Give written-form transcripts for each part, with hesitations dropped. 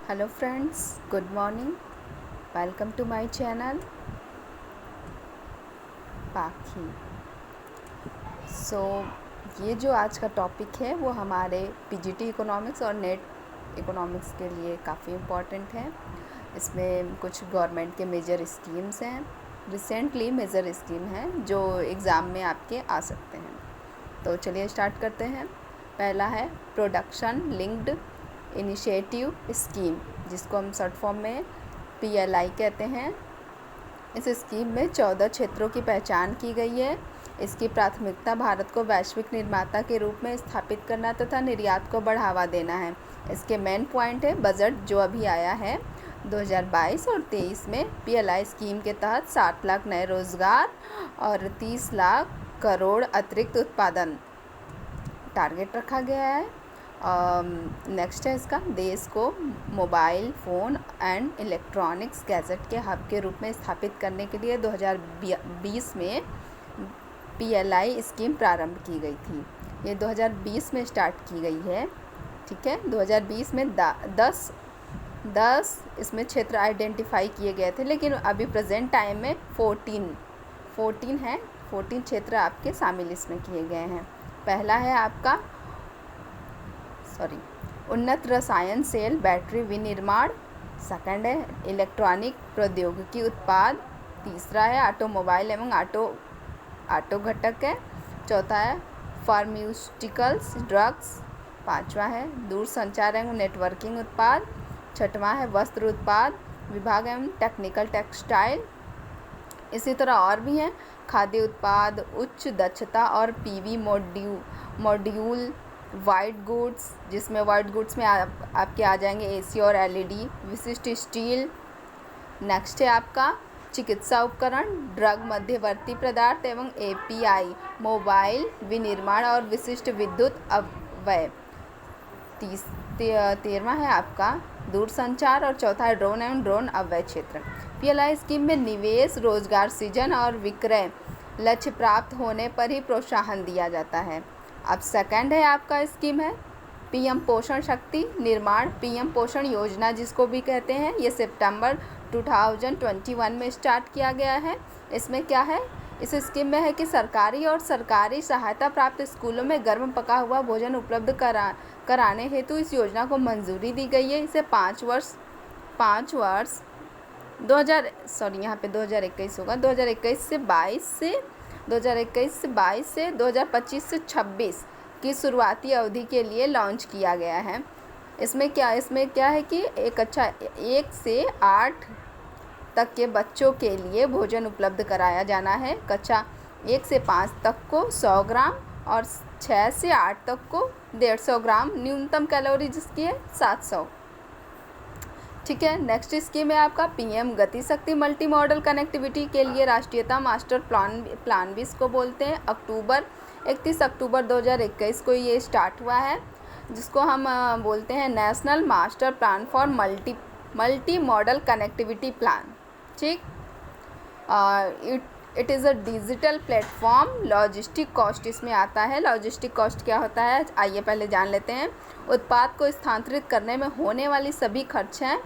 Hello friends, good morning. Welcome to my channel Pakhi. So ये जो आज का टॉपिक है वो हमारे पीजीटी इकोनॉमिक्स और नेट इकोनॉमिक्स के लिए काफ़ी इम्पॉर्टेंट है। इसमें कुछ गवर्नमेंट के मेजर स्कीम्स हैं, रिसेंटली मेजर स्कीम हैं जो एग्ज़ाम में आपके आ सकते हैं। तो चलिए स्टार्ट करते हैं। पहला है प्रोडक्शन लिंक्ड इनिशिएटिव स्कीम, जिसको हम शॉर्ट फॉर्म में PLI कहते हैं। इस स्कीम में 14 क्षेत्रों की पहचान की गई है। इसकी प्राथमिकता भारत को वैश्विक निर्माता के रूप में स्थापित करना तथा निर्यात को बढ़ावा देना है। इसके मेन पॉइंट है बजट जो अभी आया है 2022 और 23 में PLI स्कीम के तहत 7 लाख नए रोजगार और 30 लाख करोड़ अतिरिक्त उत्पादन टारगेट रखा गया है। नेक्स्ट है इसका, देश को mobile phone and electronics gadget के हब के रूप में स्थापित करने के लिए 2020 में PLI स्कीम प्रारंभ की गई थी। ये 2020 में स्टार्ट की गई है, ठीक है। 2020 में 10 इसमें क्षेत्र आइडेंटिफाई किए गए थे, लेकिन अभी प्रेजेंट टाइम में 14 क्षेत्र आपके शामिल इसमें किए गए हैं। पहला है आपका उन्नत रसायन सेल बैटरी विनिर्माण। सेकंड है इलेक्ट्रॉनिक प्रौद्योगिकी उत्पाद। तीसरा है ऑटोमोबाइल एवं ऑटो घटक है। चौथा है फार्मास्यूटिकल्स ड्रग्स। पांचवा है दूरसंचार एवं नेटवर्किंग उत्पाद। छठवां है वस्त्र उत्पाद विभाग एवं टेक्निकल टेक्सटाइल। इसी तरह और भी हैं, खाद्य उत्पाद, उच्च दक्षता और PV मॉड्यूल, वाइट गुड्स, जिसमें वाइट गुड्स में आपके आ जाएंगे AC और LED, विशिष्ट स्टील। नेक्स्ट है आपका चिकित्सा उपकरण, ड्रग मध्यवर्ती पदार्थ एवं API, मोबाइल विनिर्माण और विशिष्ट विद्युत अवयव। 13वां है आपका दूरसंचार और चौथा है ड्रोन एवं ड्रोन अवयव क्षेत्र। PLI स्कीम में निवेश, रोजगार सृजन और विक्रय लक्ष्य प्राप्त होने पर ही प्रोत्साहन दिया जाता है। अब सेकंड है आपका स्कीम है PM पोषण शक्ति निर्माण, PM पोषण योजना जिसको भी कहते हैं। ये सितंबर 2021 में स्टार्ट किया गया है। इसमें क्या है, इस स्कीम में है कि सरकारी और सरकारी सहायता प्राप्त स्कूलों में गर्म पका हुआ भोजन उपलब्ध कराने हेतु इस योजना को मंजूरी दी गई है। इसे 5 वर्ष 2021 होगा, 2021 से 2025 से 26 की शुरुआती अवधि के लिए लॉन्च किया गया है। इसमें क्या है कि 1 से 8 तक के बच्चों के लिए भोजन उपलब्ध कराया जाना है। कक्षा 1 से 5 तक को 100 ग्राम और 6 से 8 तक को 150 ग्राम। न्यूनतम कैलोरी जिसकी है 700, ठीक है। नेक्स्ट स्कीम है आपका PM गति शक्ति मल्टी मॉडल कनेक्टिविटी के लिए राष्ट्रीयता मास्टर प्लान भी इसको बोलते हैं। 31 अक्टूबर 2021 को ये स्टार्ट हुआ है, जिसको हम बोलते हैं national master plan for multi modal connectivity plan, ठीक। It is a digital platform. Logistic cost इसमें आता है। लॉजिस्टिक कॉस्ट क्या होता है, आइए पहले जान लेते हैं। उत्पाद को स्थानांतरित करने में होने वाली सभी खर्च हैं,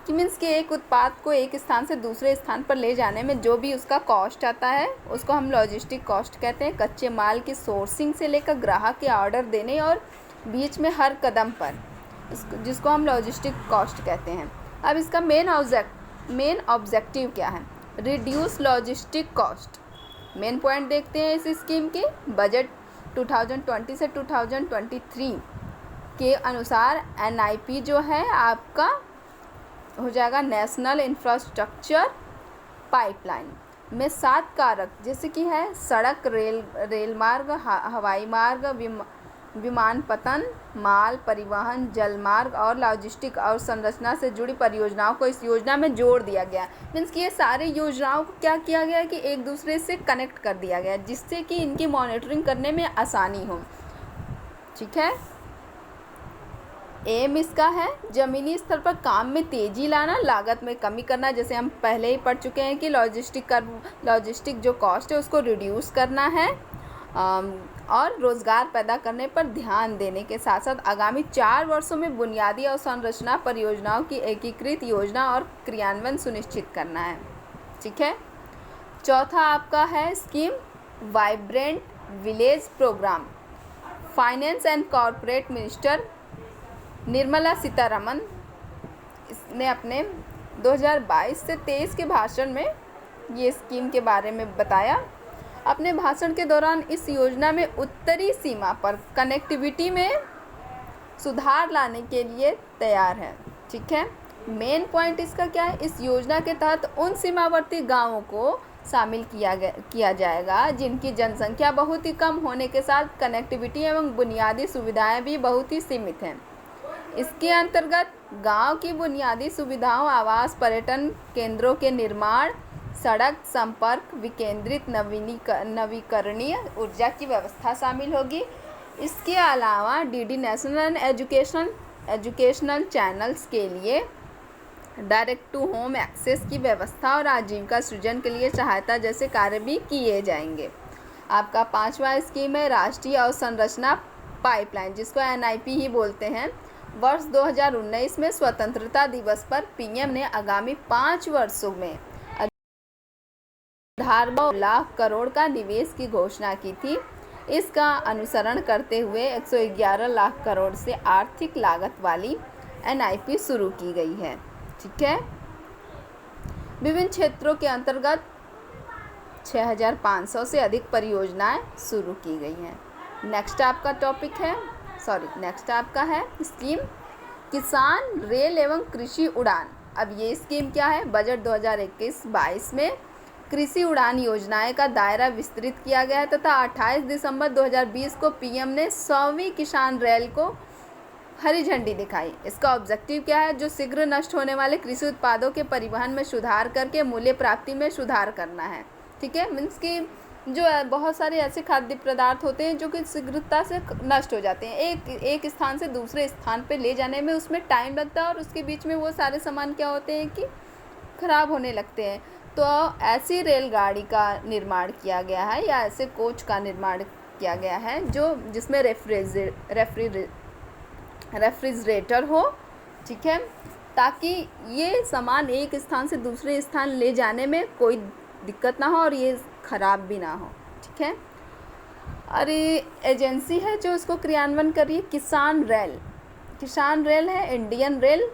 कि मीन्स कि एक उत्पाद को एक स्थान से दूसरे स्थान पर ले जाने में जो भी उसका कॉस्ट आता है उसको हम लॉजिस्टिक कॉस्ट कहते हैं। कच्चे माल की सोर्सिंग से लेकर ग्राहक के ऑर्डर देने और बीच में हर कदम पर, जिसको हम लॉजिस्टिक कॉस्ट कहते हैं। अब इसका मेन ऑब्जेक्टिव क्या है, reduce logistic cost. Main point देखते हैं इस स्कीम के। बजट 2020 से 2023 के अनुसार NIP जो है आपका हो जाएगा नेशनल इंफ्रास्ट्रक्चर पाइपलाइन में 7 कारक, जैसे कि है सड़क, रेल मार्ग, हवाई मार्ग, विमानपत्तन, माल परिवहन, जल मार्ग और लॉजिस्टिक और संरचना से जुड़ी परियोजनाओं को इस योजना में जोड़ दिया गया। मीन्स कि ये सारी योजनाओं को क्या किया गया कि एक दूसरे से कनेक्ट कर दिया गया, जिससे कि इनकी मॉनिटरिंग करने में आसानी हो, ठीक है। एम इसका है ज़मीनी स्तर पर काम में तेज़ी लाना, लागत में कमी करना। जैसे हम पहले ही पढ़ चुके हैं कि लॉजिस्टिक जो कॉस्ट है उसको रिड्यूस करना है। और रोज़गार पैदा करने पर ध्यान देने के साथ साथ आगामी 4 वर्षों में बुनियादी अवसंरचना परियोजनाओं की एकीकृत योजना और क्रियान्वयन सुनिश्चित करना है। ठीक है। चौथा आपका है scheme vibrant village programme. Finance and corporate minister Nirmala Sitharaman ने अपने 2022 से 23 के भाषण में ये स्कीम के बारे में बताया। अपने भाषण के दौरान इस योजना में उत्तरी सीमा पर कनेक्टिविटी में सुधार लाने के लिए तैयार है। ठीक है। मेन पॉइंट इसका क्या है, इस योजना के तहत उन सीमावर्ती गांवों को शामिल किया जाएगा जिनकी जनसंख्या बहुत ही कम होने के साथ कनेक्टिविटी एवं बुनियादी सुविधाएं भी बहुत ही सीमित हैं। इसके अंतर्गत गांव की बुनियादी सुविधाओं, आवास, पर्यटन केंद्रों के निर्माण, सड़क संपर्क, विकेंद्रित नवीकरणीय ऊर्जा की व्यवस्था शामिल होगी। इसके अलावा डीडी नेशनल एजुकेशनल चैनल्स के लिए डायरेक्ट टू होम एक्सेस की व्यवस्था और आजीविका सृजन के लिए सहायता जैसे कार्य भी किए जाएंगे। आपका 5वां स्कीम है राष्ट्रीय अवसंरचना पाइपलाइन, जिसको NIP ही बोलते हैं। वर्ष 2019 में स्वतंत्रता दिवस पर पीएम ने आगामी 5 वर्षों में 18 लाख करोड़ का निवेश की घोषणा की थी। इसका अनुसरण करते हुए 111 लाख करोड़ से आर्थिक लागत वाली NIP शुरू की गई है। ठीक है। विभिन्न क्षेत्रों के अंतर्गत 6500 से अधिक परियोजनाएं शुरू की गई हैं। नेक्स्ट आपका है स्कीम किसान रेल एवं कृषि उड़ान। अब ये स्कीम क्या है, बजट 2021-22 में कृषि उड़ान योजनाएं का दायरा विस्तृत किया गया है तथा 28 दिसंबर 2020 को पीएम ने 100वीं किसान रेल को हरी झंडी दिखाई। इसका ऑब्जेक्टिव क्या है, जो शीघ्र नष्ट होने वाले कृषि उत्पादों के परिवहन में सुधार करके मूल्य प्राप्ति में सुधार करना है। ठीक है। मीन्स कि जो बहुत सारे ऐसे खाद्य पदार्थ होते हैं जो कि शीघ्रता से नष्ट हो जाते हैं, एक स्थान से दूसरे स्थान पे ले जाने में उसमें टाइम लगता है और उसके बीच में वो सारे सामान क्या होते हैं कि ख़राब होने लगते हैं। तो ऐसी रेलगाड़ी का निर्माण किया गया है या ऐसे कोच का निर्माण किया गया है जिसमें रेफ्रिजरेटर हो। ठीक है। ताकि ये सामान एक स्थान से दूसरे स्थान ले जाने में कोई दिक्कत ना हो और ये ख़राब भी ना हो। ठीक है। और ये एजेंसी है जो इसको क्रियान्वयन कर रही है किसान रेल है इंडियन रेल,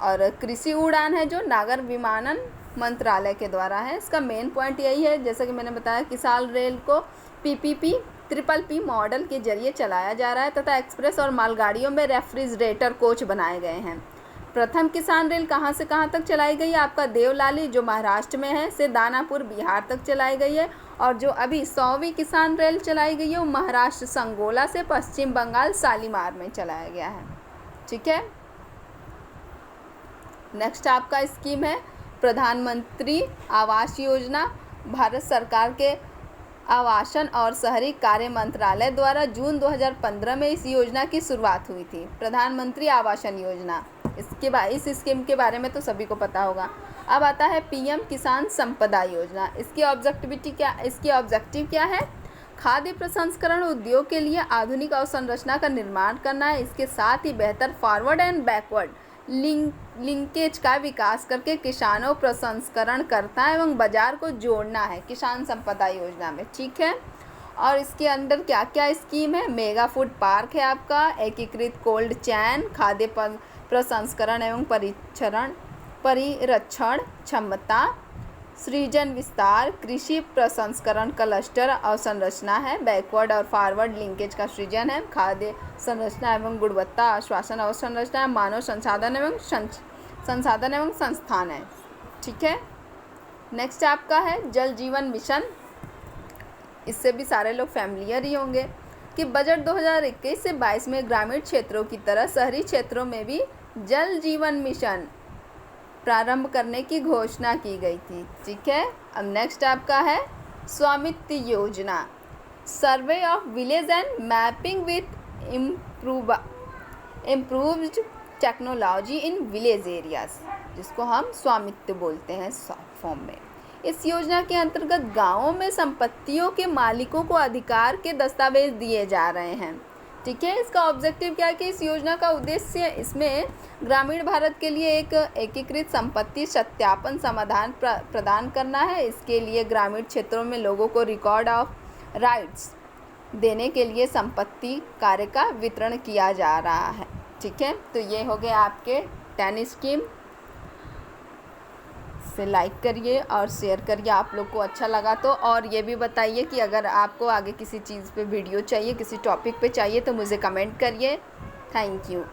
और कृषि उड़ान है जो नागर विमानन मंत्रालय के द्वारा है। इसका मेन पॉइंट यही है, जैसा कि मैंने बताया, किसान रेल को PPP मॉडल के जरिए चलाया जा रहा है तथा एक्सप्रेस और मालगाड़ियों में रेफ्रिजरेटर कोच बनाए गए हैं। प्रथम किसान रेल कहाँ से कहाँ तक चलाई गई है, आपका देवलाली जो महाराष्ट्र में है से दानापुर बिहार तक चलाई गई है, और जो अभी 100वीं किसान रेल चलाई गई है वो महाराष्ट्र संगोला से पश्चिम बंगाल शालीमार में चलाया गया है। ठीक है। नेक्स्ट आपका स्कीम है प्रधानमंत्री आवास योजना। भारत सरकार के आवासन और शहरी कार्य मंत्रालय द्वारा जून 2015 में इस योजना की शुरुआत हुई थी, प्रधानमंत्री आवासन योजना। इस स्कीम के बारे में तो सभी को पता होगा। अब आता है PM किसान संपदा योजना। इसकी ऑब्जेक्टिव क्या है, खाद्य प्रसंस्करण उद्योग के लिए आधुनिक अवसंरचना का निर्माण करना है। इसके साथ ही बेहतर फॉरवर्ड एंड बैकवर्ड लिंकेज का विकास करके किसानों, प्रसंस्करणकर्ता एवं बाजार को जोड़ना है किसान संपदा योजना में। ठीक है। और इसके अंदर क्या क्या स्कीम है, मेगा फूड पार्क है आपका, एकीकृत कोल्ड चैन, खाद्य प्रसंस्करण एवं परिरक्षण क्षमता सृजन विस्तार, कृषि प्रसंस्करण क्लस्टर अवसंरचना है, बैकवर्ड और फॉरवर्ड लिंकेज का सृजन है, खाद्य संरचना एवं गुणवत्ता आश्वासन अवसंरचना है, मानव संसाधन एवं संस्थान है। ठीक है। नेक्स्ट आपका है जल जीवन मिशन। इससे भी सारे लोग फैमिलियर ही होंगे कि बजट 2021 से 22 में ग्रामीण क्षेत्रों की तरह शहरी क्षेत्रों में भी जल जीवन मिशन प्रारंभ करने की घोषणा की गई थी। ठीक है। अब नेक्स्ट आपका है स्वामित्व योजना, survey of village and mapping with improved technology in village areas, जिसको हम स्वामित्व बोलते हैं शॉर्ट फॉर्म में। इस योजना के अंतर्गत गाँवों में संपत्तियों के मालिकों को अधिकार के दस्तावेज दिए जा रहे हैं। ठीक है, इसका ऑब्जेक्टिव क्या है कि इस योजना का उद्देश्य इसमें ग्रामीण भारत के लिए एक एकीकृत संपत्ति सत्यापन समाधान प्रदान करना है। इसके लिए ग्रामीण क्षेत्रों में लोगों को रिकॉर्ड ऑफ राइट्स देने के लिए संपत्ति कार्य का वितरण किया जा रहा है। ठीक है, तो ये हो गए आपके 10 स्कीम। से लाइक करिए और शेयर करिए आप लोग को अच्छा लगा तो, और ये भी बताइए कि अगर आपको आगे किसी चीज़ पे वीडियो चाहिए, किसी टॉपिक पे चाहिए तो मुझे कमेंट करिए। Thank you.